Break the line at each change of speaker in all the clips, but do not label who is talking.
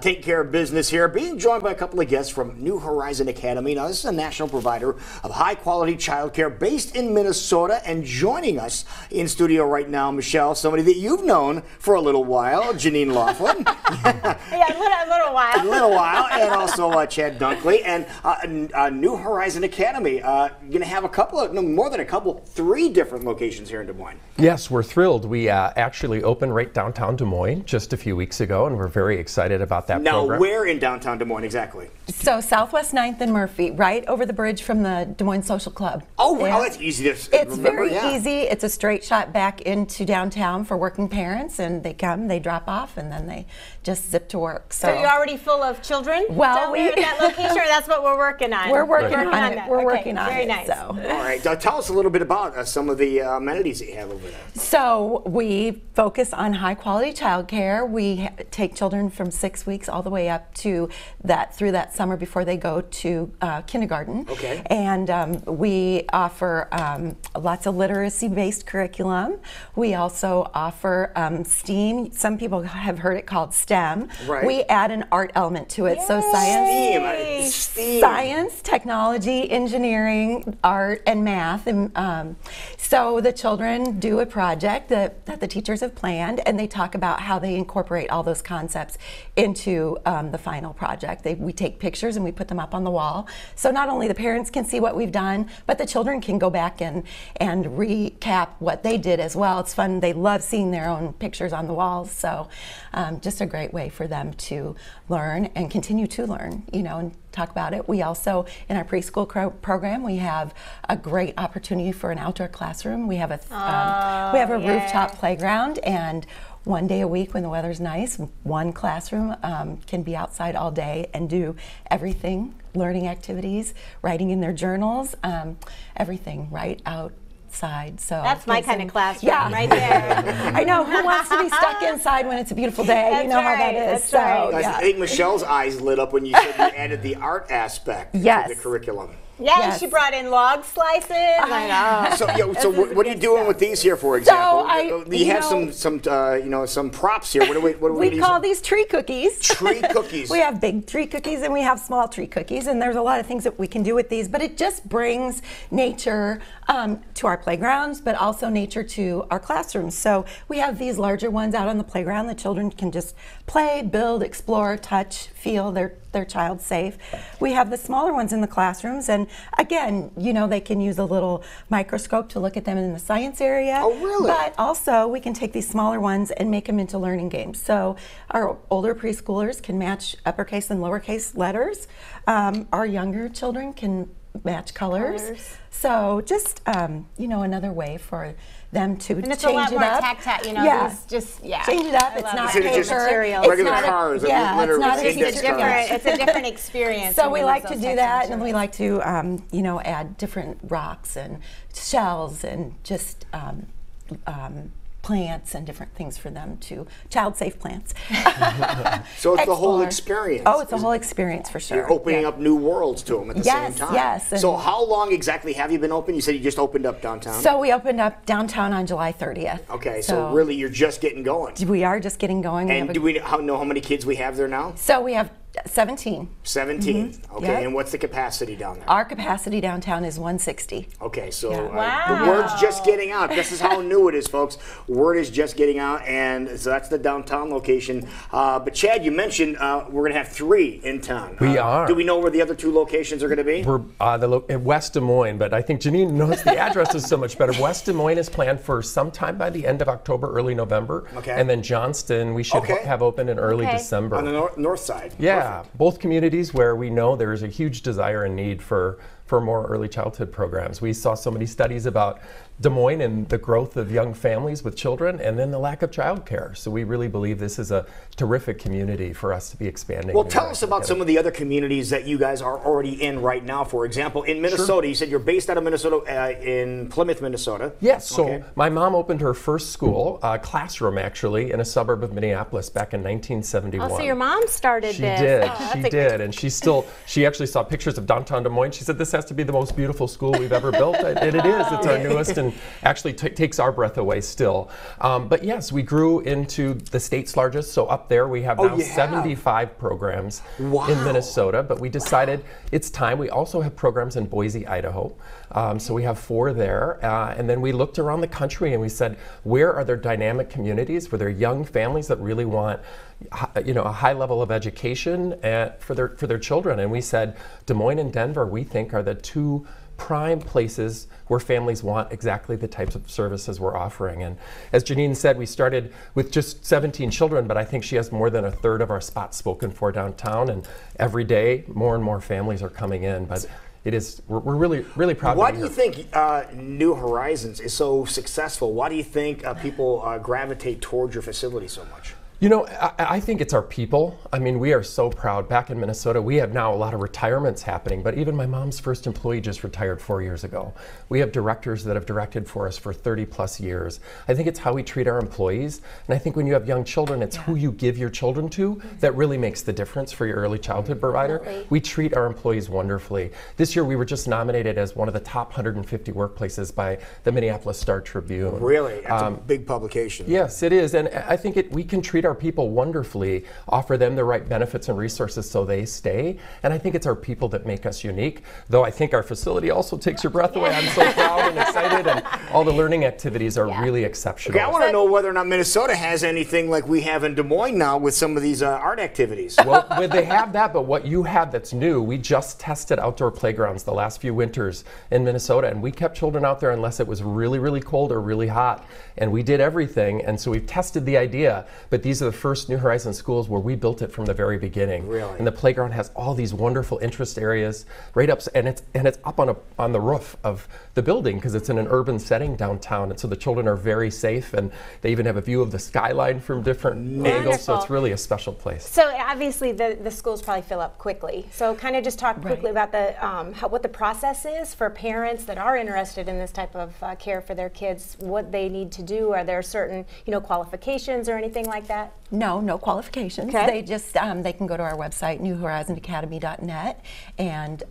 Take care of business here, being joined by a couple of guests from New Horizon Academy. Now, this is a national provider of high-quality childcare based in Minnesota, and joining us in studio right now, Michelle, somebody that you've known for a little while, Janine Laughlin.
Yeah, a little while.
A little while, and also Chad Dunkley, and New Horizon Academy. You're going to have a couple of, no, more than a couple, 3 different locations here in Des Moines.
Yes, we're thrilled. We actually opened right downtown Des Moines just a few weeks ago, and we're very excited about that
now,
program.
where in downtown Des Moines exactly?
So Southwest 9th and Murphy, right over the bridge from the Des Moines Social Club.
Oh, wow, that's easy to
It's
remember.
very easy. It's a straight shot back into downtown for working parents, and they come, they drop off, and then they just zip to work.
So you're already full of children?
Well,
we at that location, or that's what we're working on?
We're working on it. We're working on it.
Very nice.
So.
All right, tell us a little bit about some of the amenities that you have over there.
So we focus on high quality childcare. We take children from 6 weeks all the way up to through that summer before they go to kindergarten.
Okay.
And we offer lots of literacy-based curriculum. We also offer STEAM. Some people have heard it called STEM.
Right.
We add an art element to it.
Yay.
So science, technology, engineering, art, and math. And so the children do a project that the teachers have planned, and they talk about how they incorporate all those concepts into the final project. We take pictures and we put them up on the wall. So not only the parents can see what we've done, but the children can go back and recap what they did as well. It's fun. They love seeing their own pictures on the walls. So just a great way for them to learn and continue to learn, and talk about it. We also, in our preschool program, we have a great opportunity for an outdoor classroom. We have a rooftop playground, and one day a week when the weather's nice, one classroom can be outside all day and do everything, learning activities, writing in their journals, everything right outside. So
that's my kind of classroom, right there.
I know, who wants to be stuck inside when it's a beautiful day?
That's
you know how that is.
That's right.
Guys, I think Michelle's eyes lit up when you said you added the art aspect to the curriculum.
Yeah,
Yes.
she brought in log slices. I know.
So what are you doing with these here, for example? You have some props here. What are
we call these tree cookies.
Tree cookies.
We have big tree cookies and we have small tree cookies, and there's a lot of things that we can do with these, but it just brings nature to our playgrounds, but also nature to our classrooms. So we have these larger ones out on the playground. The children can just play, build, explore, touch, feel their child safe. We have the smaller ones in the classrooms, and again, they can use a little microscope to look at them in the science area.
Oh, really?
But also, we can take these smaller ones and make them into learning games. So our older preschoolers can match uppercase and lowercase letters. Our younger children can match colors. So just, another way for them to
and it's
change
a lot
it
more
up.
tactile,
Change it up. It's not
paper.
Regular cars.
It's not
it's a different experience.
So we like to do that, and we like to, add different rocks and shells and just plants and different things for them child-safe plants.
So it's the whole experience.
Oh, it's a whole experience for sure.
You're opening up new worlds to them at the same time.
Yes.
So how long exactly have you been open? You said you just opened up downtown.
So we opened up downtown on July 30th.
Okay, so really you're just getting going.
We are just getting going.
And do we know how many kids we have there now?
So we have 17.
17.
Mm-hmm.
Okay, and what's the capacity down there?
Our capacity downtown is 160.
Okay, so
Wow.
the word's just getting out. This is how new it is, folks. Word is just getting out, and so that's the downtown location. But Chad, you mentioned we're going to have 3 in town.
We are.
Do we know where the other 2 locations are going to be?
We're in West Des Moines, but I think Janine knows the address is so much better. West Des Moines is planned for sometime by the end of October, early November.
Okay.
And then Johnston, we should have open in early December.
On the north side.
Yeah,
Perfect.
both communities where we know there is a huge desire and need for more early childhood programs. We saw so many studies about Des Moines and the growth of young families with children, and then the lack of childcare. So we really believe this is a terrific community for us to be expanding.
Well, tell us about some of the other communities that you guys are already in right now. For example, in Minnesota, you said you're based out of Minnesota, in Plymouth, Minnesota.
Yes, so my mom opened her first school, classroom actually, in a suburb of Minneapolis back in 1971.
Oh, so your mom started
she
this.
Did. She did, and she actually saw pictures of downtown Des Moines. She said, this has to be the most beautiful school we've ever built. And it is. It's our newest and actually takes our breath away still. But yes, we grew into the state's largest. So up there we have now 75 programs in Minnesota. But we decided it's time. We also have programs in Boise, Idaho. So we have 4 there. And then we looked around the country and we said, where are there dynamic communities where there are young families that really want a high level of education for their children? And we said Des Moines and Denver, we think, are the 2 prime places where families want exactly the types of services we're offering. And as Janine said, we started with just 17 children, but I think she has more than 1/3 of our spots spoken for downtown, and every day more and more families are coming in. But it is, we're really proud.
Why do you think New Horizons is so successful? Why do you think people gravitate towards your facility so much?
You know, I think it's our people. I mean, we are so proud. Back in Minnesota, we have now a lot of retirements happening, but even my mom's first employee just retired 4 years ago. We have directors that have directed for us for 30+ years. I think it's how we treat our employees. And I think when you have young children, it's who you give your children to that really makes the difference for your early childhood provider. We treat our employees wonderfully. This year, we were just nominated as one of the top 150 workplaces by the Minneapolis Star Tribune.
Really? That's a big publication.
Yes, it is. And I think we can treat our people wonderfully, offer them the right benefits and resources so they stay. And I think it's our people that make us unique, though I think our facility also takes your breath away. I'm so proud and excited, and all the learning activities are really exceptional.
Okay, I want to know whether or not Minnesota has anything like we have in Des Moines now with some of these art activities.
Well, they have that, but what you have that's new, we just tested outdoor playgrounds the last few winters in Minnesota, and we kept children out there unless it was really, really cold or really hot. And we did everything, and so we've tested the idea, but these are the first New Horizons schools where we built it from the very beginning.
Really?
And the playground has all these wonderful interest areas right up, and it's up on the roof of the building because it's in an urban setting downtown, and so the children are very safe, and they even have a view of the skyline from different angles, so it's really a special place.
So obviously the schools probably fill up quickly. So kind of just talk quickly about the what the process is for parents that are interested in this type of care for their kids, what they need to do. Are there certain qualifications or anything like that?
No qualifications.
Okay.
They just they can go to our website, newhorizonacademy.net, and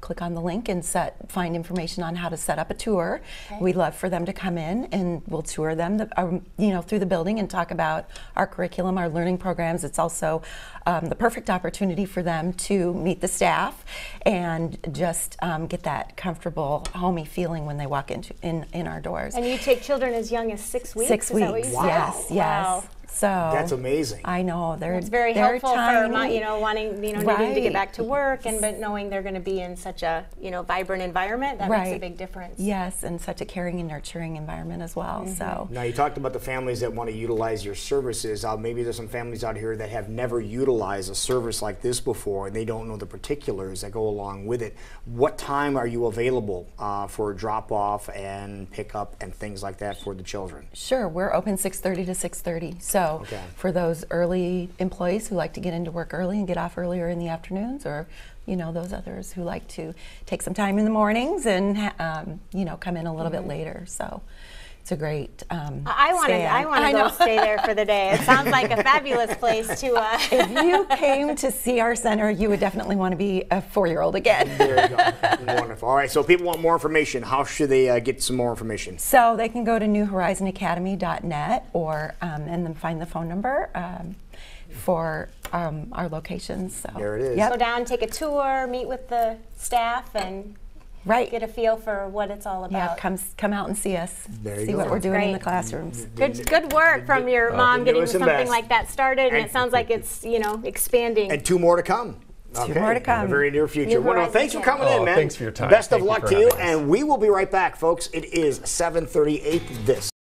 click on the link and find information on how to set up a tour. Okay. We'd love for them to come in, and we'll tour them through the building and talk about our curriculum, our learning programs. It's also the perfect opportunity for them to meet the staff and just get that comfortable, homey feeling when they walk in our doors.
And you take children as young as 6 weeks?
6 weeks.
Is that what you said?
Yes. So
that's amazing.
I know
it's very helpful
tiny.
for wanting needing to get back to work, but knowing they're going to be in such a vibrant environment that makes a big difference.
Yes, and such a caring and nurturing environment as well. So
now you talked about the families that want to utilize your services. Maybe there's some families out here that have never utilized a service like this before, and they don't know the particulars that go along with it. What time are you available for drop off and pick up and things like that for the children?
Sure, we're open 6:30 to 6:30. So for those early employees who like to get into work early and get off earlier in the afternoons, or those others who like to take some time in the mornings and come in a little bit later. So it's a great
I want to go stay there for the day. It sounds like a fabulous place to
If you came to see our center, you would definitely want to be a 4-year-old again.
There you go. Wonderful. All right, so if people want more information, how should they get some more information?
So they can go to newhorizonacademy.net or and then find the phone number for our locations. So
there it is.
Go down, take a tour, meet with the staff, and get a feel for what it's all about.
Yeah, come out and see us. See what we're doing in the classrooms.
Good work from your mom getting something like that started, and it sounds like it's expanding.
And 2 more to come.
Okay. 2 more to come.
In the very near future. Well, thanks for coming in, man.
Thanks for your time.
Best of luck to you, and we will be right back, folks. It is 7:38. This.